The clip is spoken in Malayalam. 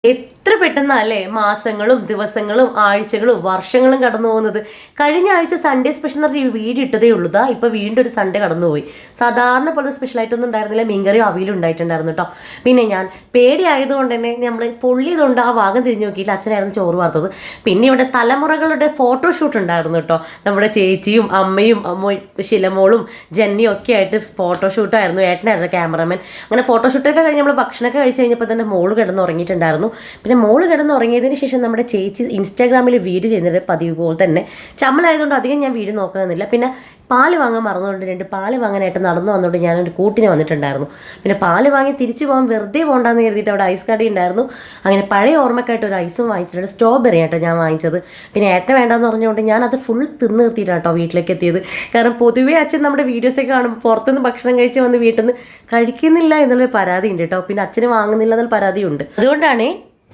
എത്ര പെട്ടെന്നല്ലേ മാസങ്ങളും ദിവസങ്ങളും ആഴ്ചകളും വർഷങ്ങളും കടന്നു പോകുന്നത്. കഴിഞ്ഞ ആഴ്ച സൺഡേ സ്പെഷ്യൽ എന്ന് പറഞ്ഞ വീഡിയോ ഇട്ടതേ ഉള്ളൂ. ഇപ്പൊ വീണ്ടും ഒരു സൺഡേ കടന്നുപോയി. സാധാരണ പോലെ സ്പെഷ്യൽ ആയിട്ടൊന്നും ഉണ്ടായിരുന്നില്ല. മീൻകറിയും അവിയലും ഉണ്ടായിട്ടുണ്ടായിരുന്നു കേട്ടോ. പിന്നെ ഞാൻ പേടിയായതുകൊണ്ട് തന്നെ നമ്മൾ പൊള്ളിയതുകൊണ്ട് ആ ഭാഗം തിരിഞ്ഞു നോക്കിയില്ല. അച്ഛനായിരുന്നു ചോറ് വാർത്തത്. പിന്നെ ഇവിടെ തലമുറകളുടെ ഫോട്ടോഷൂട്ട് ഉണ്ടായിരുന്നു കേട്ടോ. നമ്മുടെ ചേച്ചിയും അമ്മയും ശിലമോളും ജന്നിയും ഒക്കെ ആയിട്ട് ഫോട്ടോഷൂട്ടായിരുന്നു. ഏട്ടനായിരുന്നു ക്യാമറമാൻ. അങ്ങനെ ഫോട്ടോഷൂട്ടൊക്കെ കഴിഞ്ഞ് നമ്മൾ ഭക്ഷണമൊക്കെ കഴിച്ച് കഴിഞ്ഞപ്പോൾ തന്നെ മോള് കിടന്ന് ഉറങ്ങിയിട്ടുണ്ടായിരുന്നു. പിന്നെ മോള് കിടന്ന് ഉറങ്ങിയതിന് ശേഷം നമ്മുടെ ചേച്ചി ഇൻസ്റ്റാഗ്രാമിൽ വീഡിയോ ചെയ്യുന്നത് പതിവ് പോലെ തന്നെ. ചമ്മലായതുകൊണ്ട് അധികം ഞാൻ വീഡിയോ നോക്കുന്നില്ല. പിന്നെ പാല് വാങ്ങാൻ മറന്നുകൊണ്ട് 2 പാല് വാങ്ങാനായിട്ട് നടന്നു വന്നുകൊണ്ട് ഞാനൊരു കൂട്ടിന് വന്നിട്ടുണ്ടായിരുന്നു. പിന്നെ പാല് വാങ്ങി തിരിച്ചു പോകാൻ വെറുതെ പോകണ്ടെന്ന് കരുതിയിട്ട് അവിടെ ഐസ് കടി ഉണ്ടായിരുന്നു. അങ്ങനെ പഴയ ഓർമ്മക്കായിട്ട് ഒരു ഐസും വാങ്ങിച്ചിട്ടുണ്ട്. സ്ട്രോബെറി ആട്ടോ ഞാൻ വാങ്ങിച്ചത്. പിന്നെ ഏട്ടൻ വേണ്ടെന്ന് പറഞ്ഞുകൊണ്ട് ഞാനത് ഫുൾ തിന്ന് നിർത്തിയിട്ടാണ് കേട്ടോ വീട്ടിലേക്ക് എത്തിയത്. കാരണം പൊതുവേ അച്ഛൻ നമ്മുടെ വീഡിയോസൊക്കെ കാണുമ്പോൾ പുറത്തുനിന്ന് ഭക്ഷണം കഴിച്ച് വന്ന് വീട്ടിൽ നിന്ന് കഴിക്കുന്നില്ല എന്നുള്ളൊരു പരാതി ഉണ്ട് കേട്ടോ. പിന്നെ അച്ഛന് വാങ്ങുന്നില്ല എന്നുള്ള പരാതിയുണ്ട്. അതുകൊണ്ടാണ്